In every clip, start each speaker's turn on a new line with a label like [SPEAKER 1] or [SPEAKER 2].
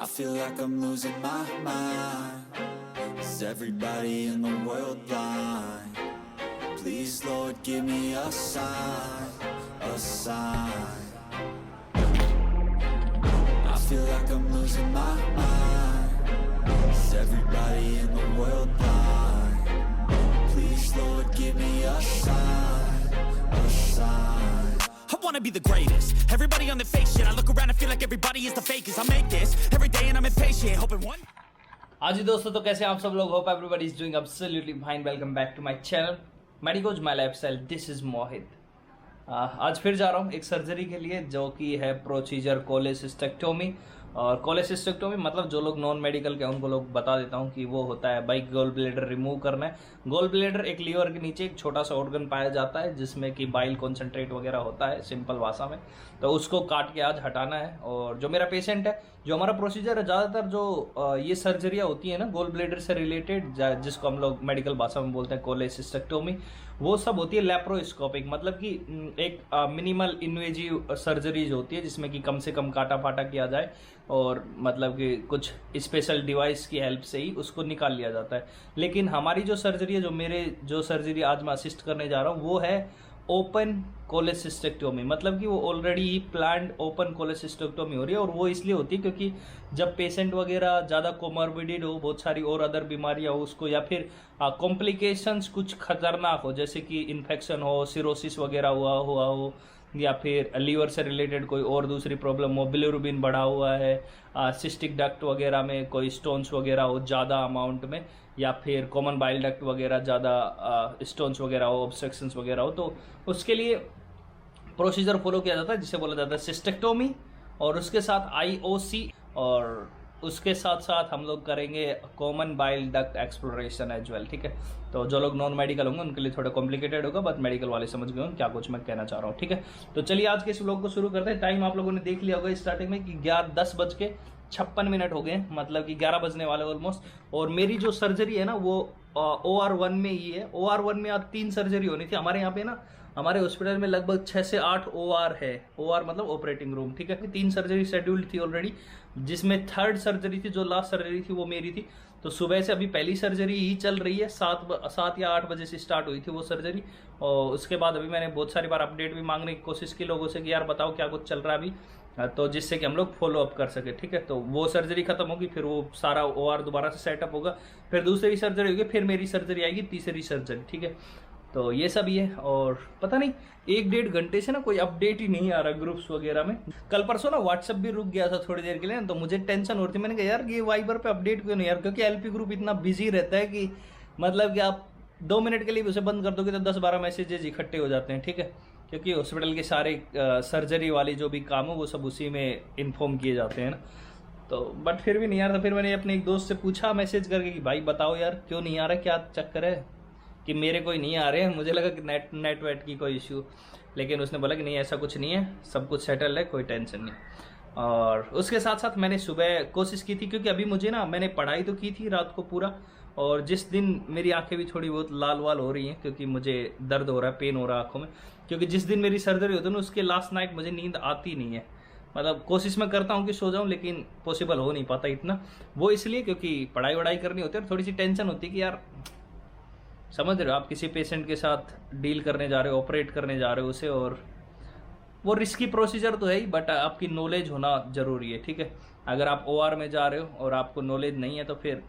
[SPEAKER 1] I feel like I'm losing my mind. Is everybody in the world blind? Please, Lord, give me a sign, a sign. I feel like I'm losing my mind. Is everybody in the world blind? Please, Lord, give me a sign, a sign.
[SPEAKER 2] I wanna be the greatest. Everybody on the fake shit. I look around and feel like everybody is the fakest. I make this every day and I'm impatient, hoping one.
[SPEAKER 3] आज ही दोस्तों, तो कैसे आप सब लोग? Hope everybody is doing absolutely fine. Welcome back to my channel medicos my lifestyle. This is Mohit. आज फिर जा रहा हूँ एक सर्जरी के लिए, जो कि है प्रोसीजर कोलेसिस्टेक्टोमी। और कोलेसिस्टेक्टोमी मतलब जो लोग नॉन मेडिकल के उनको लोग बता देता हूँ कि वो होता है भाई गोल ब्लेडर रिमूव करना है। गोल ब्लेडर एक लीवर के नीचे एक छोटा सा ऑर्गन पाया जाता है जिसमें कि बाइल कॉन्सेंट्रेट वगैरह होता है, सिंपल भाषा में। तो उसको काट के आज हटाना है। और जो मेरा पेशेंट है, जो हमारा प्रोसीजर है, ज़्यादातर जो ये सर्जरियाँ होती है ना गोल ब्लेडर से रिलेटेड, जिसको हम लोग मेडिकल भाषा में बोलते हैं कोलेसिस्टेक्टोमी, वो सब होती है लैप्रोस्कोपिक, मतलब कि एक मिनिमल इन्वेजिव सर्जरीज होती है जिसमें कि कम से कम काटा फाटा किया जाए और मतलब कि कुछ स्पेशल डिवाइस की हेल्प से ही उसको निकाल लिया जाता है। लेकिन हमारी जो सर्जरी है, जो सर्जरी आज मैं असिस्ट करने जा रहा हूँ, वो है ओपन कोलेसिस्टेक्टोमी। मतलब कि वो ऑलरेडी ही प्लान्ड ओपन कोलेसिस्टेक्टोमी हो रही है। और वो इसलिए होती है क्योंकि जब पेशेंट वगैरह ज़्यादा कोमॉर्बिडिड हो, बहुत सारी और अदर बीमारियां हो उसको, या फिर कॉम्प्लिकेशंस कुछ खतरनाक हो, जैसे कि इन्फेक्शन हो, सिरोसिस वगैरह हुआ हो, या फिर लीवर से रिलेटेड कोई और दूसरी प्रॉब्लम हो, बिलिरुबिन बढ़ा हुआ है, सिस्टिक डक्ट वगैरह में कोई स्टोन्स वगैरह हो ज़्यादा अमाउंट में, या फिर कॉमन बाइल डक्ट वगैरह ज़्यादा स्टोन्स वगैरह हो, ऑब्स्ट्रक्शंस वगैरह हो, तो उसके लिए प्रोसीजर फॉलो किया जाता है जिसे बोला जाता है सिस्टेक्टोमी। और उसके साथ IOC, और उसके साथ साथ हम लोग करेंगे common bile duct exploration as well. ठीक है, तो जो लोग नॉन मेडिकल होंगे उनके लिए थोड़ा कॉम्प्लिकेटेड होगा, बट मेडिकल वाले समझ गए होंगे क्या कुछ मैं कहना चाह रहा हूँ। ठीक है, तो चलिए आज के इस व्लॉग को शुरू करते हैं। टाइम आप लोगों ने देख लिया होगा स्टार्टिंग में कि 10:56 हो गए, मतलब कि 11 बजने वाले ऑलमोस्ट। और मेरी जो सर्जरी है ना वो OR1 में ही है। OR1 में आज 3 सर्जरी होनी थी हमारे यहाँ पे ना। हमारे हॉस्पिटल में लगभग 6 से 8 OR है। OR मतलब ऑपरेटिंग रूम। ठीक है, 3 सर्जरी शेड्यूल्ड थी ऑलरेडी, जिसमें 3rd सर्जरी थी, जो लास्ट सर्जरी थी वो मेरी थी। तो सुबह से अभी पहली सर्जरी ही चल रही है। 7 या 8 बजे से स्टार्ट हुई थी वो सर्जरी। और उसके बाद अभी मैंने बहुत सारी बार अपडेट भी मांगने की कोशिश की लोगों से कि यार बताओ क्या कुछ चल रहा है अभी, तो जिससे कि हम लोग फॉलो अप कर सके। ठीक है, तो वो सर्जरी खत्म होगी, फिर वो सारा OR दोबारा से सेटअप होगा, फिर दूसरी सर्जरी होगी, फिर मेरी सर्जरी आएगी, तीसरी सर्जरी। ठीक है, तो ये सब ही है। और पता नहीं 1-1.5 घंटे से ना कोई अपडेट ही नहीं आ रहा ग्रुप्स वगैरह में। कल परसों ना व्हाट्सएप भी रुक गया था थोड़ी देर के लिए, तो मुझे टेंशन हो रही थी। मैंने कहा यार ये वाइबर पे अपडेट क्यों नहीं यार, क्योंकि LP ग्रुप इतना बिजी रहता है कि मतलब कि आप 2 मिनट के लिए उसे बंद कर दोगे तो 10-12 मैसेजेस इकट्ठे हो जाते हैं। ठीक है, क्योंकि हॉस्पिटल के सारे सर्जरी वाली जो भी काम हो वो सब उसी में इन्फॉर्म किए जाते हैं ना। तो बट फिर भी नहीं आ रहा था। फिर मैंने अपने एक दोस्त से पूछा मैसेज करके कि भाई बताओ यार क्यों नहीं आ रहा, क्या चक्कर है, कि मेरे कोई नहीं आ रहे हैं। मुझे लगा कि नेट वेट की कोई इशू, लेकिन उसने बोला कि नहीं ऐसा कुछ नहीं है, सब कुछ सेटल है, कोई टेंशन नहीं। और उसके साथ साथ मैंने सुबह कोशिश की थी, क्योंकि अभी मुझे ना, मैंने पढ़ाई तो की थी रात को पूरा, और जिस दिन मेरी आंखें भी थोड़ी बहुत लाल वाल हो रही हैं क्योंकि मुझे दर्द हो रहा है, पेन हो रहा है आंखों में, क्योंकि जिस दिन मेरी सर्जरी होती है ना उसके लास्ट नाइट मुझे नींद आती नहीं है। मतलब कोशिश मैं करता हूँ कि सो जाऊँ, लेकिन पॉसिबल हो नहीं पाता इतना। वो इसलिए क्योंकि पढ़ाई वढ़ाई करनी होती है और थोड़ी सी टेंशन होती है कि यार समझ रहे हो, आप किसी पेशेंट के साथ डील करने जा रहे हो, ऑपरेट करने जा रहे हो उसे, और वो रिस्की प्रोसीजर तो है ही, बट आपकी नॉलेज होना जरूरी है। ठीक है, अगर आप OR में जा रहे हो और आपको नॉलेज नहीं है तो फिर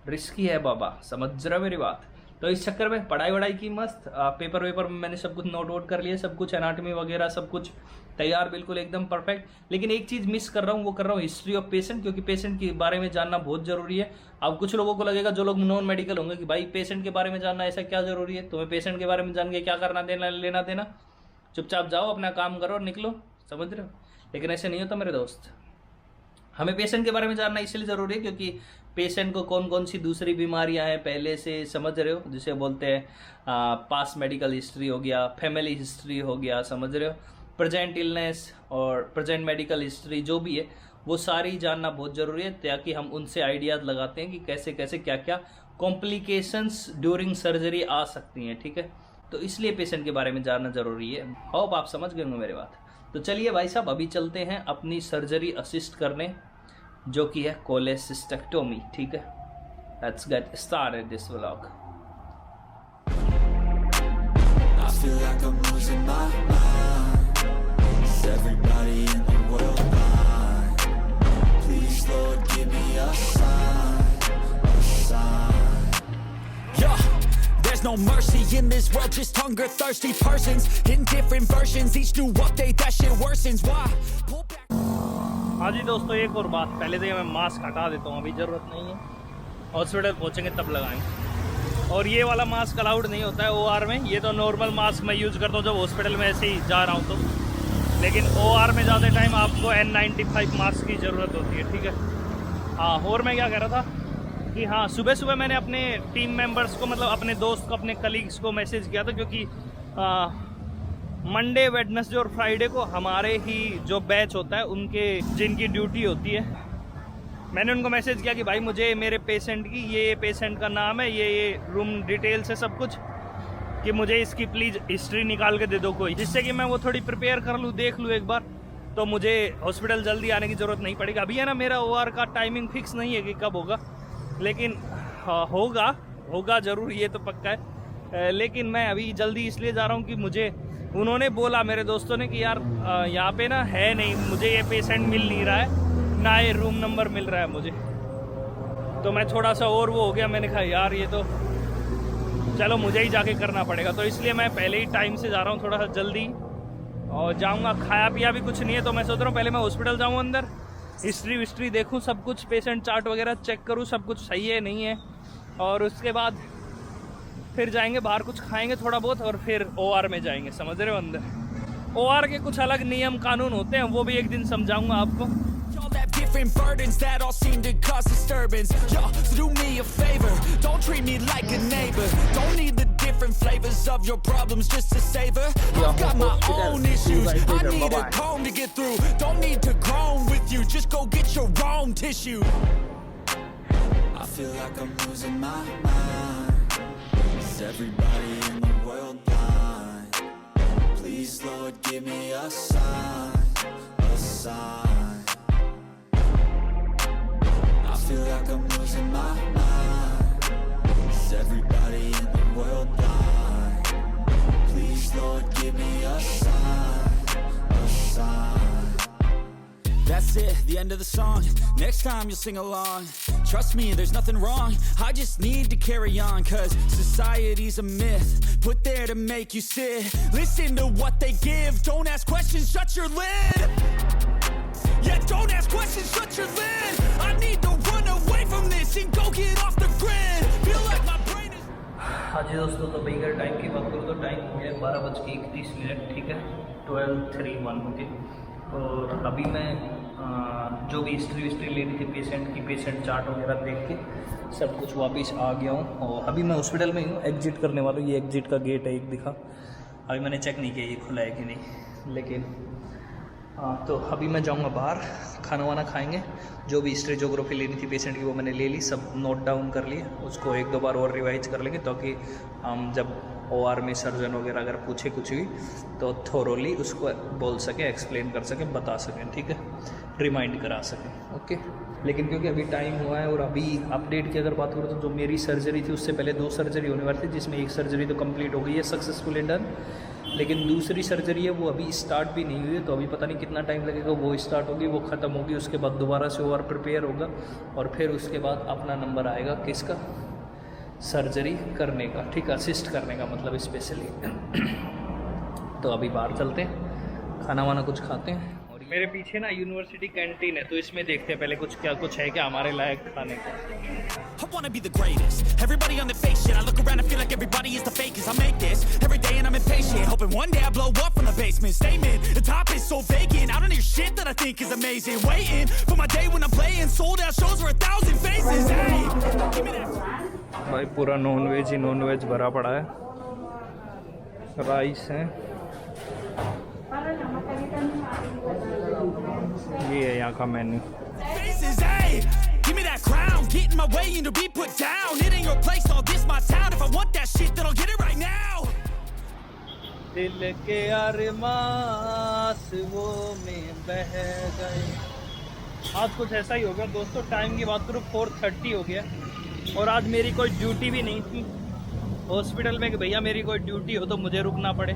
[SPEAKER 3] रिस्की है बाबा, समझ रहे हो मेरी बात। तो इस चक्कर में पढ़ाई वढ़ाई की मस्त, पेपर वेपर में मैंने सब कुछ नोट वोट कर लिया, सब कुछ एनाटॉमी वगैरह सब कुछ तैयार, बिल्कुल एकदम परफेक्ट। लेकिन एक चीज़ मिस कर रहा हूँ, वो कर रहा हूँ हिस्ट्री ऑफ पेशेंट, क्योंकि पेशेंट के बारे में जानना बहुत जरूरी है। अब कुछ लोगों को लगेगा, जो लोग नॉन मेडिकल होंगे, कि भाई पेशेंट के बारे में जानना ऐसा क्या जरूरी है, तुम्हें पेशेंट के बारे में जान के क्या करना लेना देना, चुपचाप जाओ अपना काम करो और निकलो, समझ रहे हो। लेकिन ऐसे नहीं होता मेरे दोस्त। हमें पेशेंट के बारे में जानना इसलिए ज़रूरी है क्योंकि पेशेंट को कौन कौन सी दूसरी बीमारियां हैं पहले से, समझ रहे हो, जिसे बोलते हैं पास्ट मेडिकल हिस्ट्री हो गया, फैमिली हिस्ट्री हो गया, समझ रहे हो, प्रेजेंट इलनेस और प्रेजेंट मेडिकल हिस्ट्री जो भी है वो सारी जानना बहुत ज़रूरी है, ताकि हम उनसे आइडियाज़ लगाते हैं कि कैसे कैसे क्या क्या कॉम्प्लिकेशंस ड्यूरिंग सर्जरी आ सकती हैं। ठीक है, तो इसलिए पेशेंट के बारे में जानना ज़रूरी है। होप आप समझ गए होंगे मेरी बात। तो चलिए भाई साहब, अभी चलते हैं अपनी सर्जरी असिस्ट करने जो कि है कोलेसिस्टेक्टोमी। ठीक है, let's get started this vlog.
[SPEAKER 1] I feel like I'm losing my mind. Is everybody in the world blind? Please, Lord, give me a sign, a sign.
[SPEAKER 2] Yeah, there's no mercy in this world, just hunger thirsty persons in different versions, each new update that shit worsens. Why? Pull back.
[SPEAKER 3] हाँ जी दोस्तों, एक और बात, पहले तो ये मैं mask हटा देता हूँ, अभी ज़रूरत नहीं है, हॉस्पिटल पहुँचेंगे तब लगाएंगे। और ये वाला मास्क अलाउड नहीं होता है OR में, ये तो नॉर्मल मास्क मैं यूज़ करता हूँ जब हॉस्पिटल में ऐसे ही जा रहा हूँ तो। लेकिन OR में जाते टाइम आपको N95 मास्क की ज़रूरत होती है। ठीक है, हाँ, और मैं क्या कह रहा था कि हाँ, सुबह सुबह मैंने अपने टीम मेंबर्स को, मतलब अपने दोस्त को, अपने कलीग्स को मैसेज किया था, क्योंकि मंडे, वेडनेसडे और फ्राइडे को हमारे ही जो बैच होता है उनके जिनकी ड्यूटी होती है, मैंने उनको मैसेज किया कि भाई मुझे मेरे पेशेंट की ये पेशेंट का नाम है, ये रूम डिटेल्स है सब कुछ, कि मुझे इसकी प्लीज़ हिस्ट्री निकाल के दे दो कोई, जिससे कि मैं वो थोड़ी प्रिपेयर कर लूँ, देख लूँ एक बार, तो मुझे हॉस्पिटल जल्दी आने की ज़रूरत नहीं पड़ेगी। अभी है ना, मेरा OR का टाइमिंग फिक्स नहीं है कि कब होगा, लेकिन होगा ज़रूर, ये तो पक्का है। लेकिन मैं अभी जल्दी इसलिए जा रहा हूँ कि मुझे उन्होंने बोला, मेरे दोस्तों ने, कि यार यहाँ पे ना है नहीं, मुझे ये पेशेंट मिल नहीं रहा है, ना ये रूम नंबर मिल रहा है मुझे। तो मैं थोड़ा सा और वो हो गया, मैंने कहा यार ये तो चलो मुझे ही जाके करना पड़ेगा, तो इसलिए मैं पहले ही टाइम से जा रहा हूँ, थोड़ा सा जल्दी, और जाऊँगा। खाया पिया भी कुछ नहीं है, तो मैं सोच रहा हूँ पहले मैं हॉस्पिटल जाऊँ, अंदर हिस्ट्री विस्ट्री देखूँ, सब कुछ पेशेंट चार्ट वगैरह चेक करूँ, सब कुछ सही है नहीं है, और उसके बाद फिर जाएंगे बाहर, कुछ खाएंगे थोड़ा बहुत, और फिर OR में जाएंगे, समझ रहे हो। अंदर OR के कुछ अलग नियम कानून होते हैं, वो भी एक दिन समझाऊंगा आपको।
[SPEAKER 2] Y'all have different burdens that all seem to cause disturbance. Y'all, so do me a favor, don't treat me like a neighbor. Don't need the different flavors of your problems just to savor. I've got my own issues, I need a comb to get through. Don't need to groan with you, just go get your own tissue.
[SPEAKER 1] I feel like I'm losing my mind. Is everybody in the world blind? Please, Lord, give me a sign, a sign. I feel like I'm losing my mind. Is everybody in the world blind? Please, Lord, give me a sign, a sign.
[SPEAKER 2] That's it, the end of the song. Next time you'll sing along. Trust me, there's nothing wrong, I just need to carry on. Cause society's a myth, put there to make you sit. Listen to what they give, don't ask questions, shut your lid. Yeah, don't ask questions, shut your lid. I need to run away from this and go get off the grid. Feel like my brain is...
[SPEAKER 3] हाँ जी दोस्तों, तो भाई अगर time की बात करूँ तो time हो गया 12:31। ठीक है, 12:31 हो गई। और अभी मैं जो भी हिस्ट्री विस्ट्री लेनी थी पेशेंट की, पेशेंट चार्ट वगैरह देख के सब कुछ वापस आ गया हूँ, और अभी मैं हॉस्पिटल में ही हूँ, एग्जिट करने वाला हूँ। ये एग्जिट का गेट है, एक दिखा, अभी मैंने चेक नहीं किया ये खुला है कि नहीं, लेकिन हाँ, तो अभी मैं जाऊँगा बाहर, खाना वाना खाएंगे, जो भी हिस्ट्री जोग्राफी लेनी थी पेशेंट की वो मैंने ले ली, सब नोट डाउन कर लिए, उसको 1-2 बार और रिवाइज कर लेंगे, ताकि हम जब OR में सर्जन वगैरह अगर पूछे कुछ भी तो थोरोली उसको बोल सके, एक्सप्लेन कर सके, बता सकें, ठीक है, रिमाइंड करा सकें। ओके, लेकिन क्योंकि अभी टाइम हुआ है और अभी अपडेट की अगर बात करूँ तो जो मेरी सर्जरी थी उससे पहले 2 सर्जरी होने वाली थी, जिसमें एक सर्जरी तो कंप्लीट हो गई है, सक्सेसफुली डन, लेकिन दूसरी सर्जरी है वो अभी स्टार्ट भी नहीं हुई है, तो अभी पता नहीं कितना टाइम लगेगा, वो स्टार्ट होगी, वो ख़त्म होगी, उसके बाद दोबारा से OR प्रिपेयर होगा, और फिर उसके बाद अपना नंबर आएगा किसका, सर्जरी करने का, ठीक, असिस्ट करने का मतलब स्पेशली। तो अभी बाहर चलते हैं, खाना वाना कुछ खाते हैं। और मेरे पीछे ना यूनिवर्सिटी कैंटीन है, तो इसमें देखते हैं पहले कुछ है क्या हमारे लायक खाने का।
[SPEAKER 2] I wanna be the greatest. Everybody on the fake shit. I look around and feel like everybody is the fakest. I make this every day and I'm impatient, hoping one day I blow up from the basement. Statement, the top is so vacant. I don't hear shit that I think is amazing. Waiting for my day when I'm playing sold out shows for 1,000 faces. Hey, give me that.
[SPEAKER 3] भाई पूरा nonveg ही nonveg भरा पड़ा है, rice है, ये है यहाँ का menu.
[SPEAKER 2] Faces, hey, give me that crown. Get in my way and to be put down. It ain't your place, all this my town. If I want that shit, then I'll get it right now.
[SPEAKER 3] दिल के Armas वो में बह गए। आज कुछ ऐसा ही हो गया दोस्तों। टाइम की बात करूँ 4:30 हो गया और आज मेरी कोई ड्यूटी भी नहीं थी हॉस्पिटल में कि भैया मेरी कोई ड्यूटी हो तो मुझे रुकना पड़े।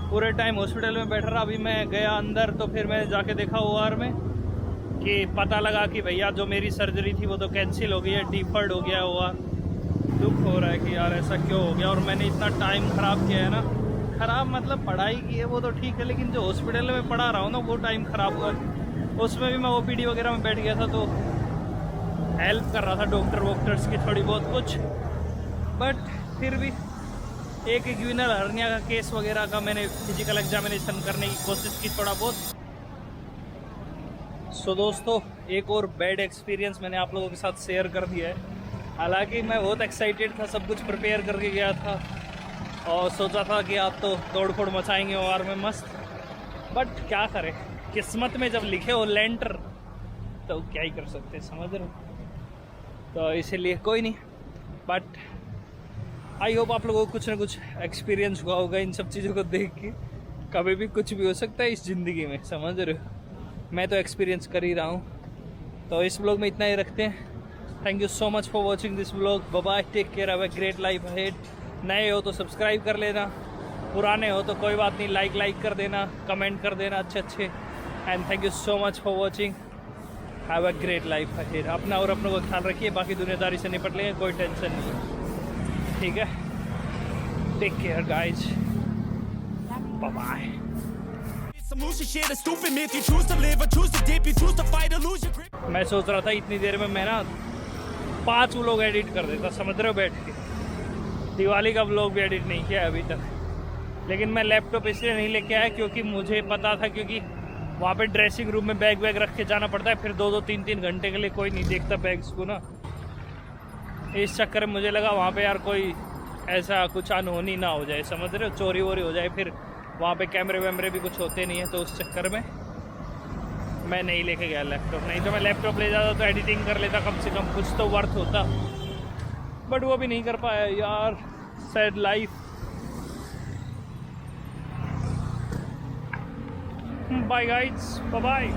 [SPEAKER 3] पूरे टाइम हॉस्पिटल में बैठा रहा। अभी मैं गया अंदर तो फिर मैं जाके देखा OR में कि पता लगा कि भैया जो मेरी सर्जरी थी वो तो कैंसिल हो गई है, डिफर्ड हो गया OR। दुख हो रहा है कि यार ऐसा क्यों हो गया। और मैंने इतना टाइम ख़राब किया है ना, ख़राब मतलब पढ़ाई की है वो तो ठीक है, लेकिन जो हॉस्पिटल में पढ़ा रहा हूँ ना वो टाइम ख़राब हुआ। उसमें भी मैं OPD वगैरह में बैठ गया था तो हेल्प कर रहा था डॉक्टर्स की थोड़ी बहुत कुछ। बट फिर भी एक इग्विनल हर्निया का केस वगैरह का मैंने फिजिकल एग्जामिनेशन करने की कोशिश की थोड़ा बहुत। सो दोस्तों एक और बैड एक्सपीरियंस मैंने आप लोगों के साथ शेयर कर दिया है। हालांकि मैं बहुत एक्साइटेड था, सब कुछ प्रिपेयर करके गया था और सोचा था कि आप तो तोड़ फोड़ मचाएंगे OR में मस्त। बट क्या करें, किस्मत में जब लिखे हो लेंटर तो क्या ही कर सकते, समझ रहे हो। तो इसीलिए कोई नहीं, बट आई होप आप लोगों को कुछ ना कुछ एक्सपीरियंस हुआ होगा इन सब चीज़ों को देख के। कभी भी कुछ भी हो सकता है इस ज़िंदगी में, समझ रहे हो। मैं तो एक्सपीरियंस कर ही रहा हूँ। तो इस ब्लॉग में इतना ही रखते हैं। Thank you so much for watching this blog. Bye bye, take care, have a great life ahead. नए हो तो सब्सक्राइब कर लेना, पुराने हो तो कोई बात नहीं, लाइक कर देना, कमेंट कर देना अच्छे। And thank you so much for watching, have a great life ahead. अपना और अपनों का ख्याल रखिए, बाकी दुनियादारी से निपट लेंगे, कोई टेंशन नहीं, ठीक है। Take care guys, bye bye. मैं सोच रहा था इतनी देर में मैं ना 5 व्लॉग एडिट कर देता, समझ रहे हो, बैठ के। दिवाली का व्लॉग भी एडिट नहीं किया अभी तक, लेकिन मैं लैपटॉप इसलिए नहीं लेके आया क्योंकि मुझे पता था, क्योंकि वहाँ पे ड्रेसिंग रूम में बैग रख के जाना पड़ता है, फिर 2-2 3-3 घंटे के लिए कोई नहीं देखता बैग्स को ना। इस चक्कर में मुझे लगा वहाँ पे यार कोई ऐसा कुछ अनहोनी ना हो जाए, समझ रहे हो, चोरी वोरी हो जाए, फिर वहाँ पे कैमरे वैमरे भी कुछ होते नहीं है। तो उस चक्कर में मैं नहीं लेके गया लैपटॉप। नहीं तो मैं लैपटॉप ले जाता तो एडिटिंग कर लेता, कम से कम कुछ तो वर्थ होता। बट वो भी नहीं कर पाया यार, sad life. Bye guys, bye bye.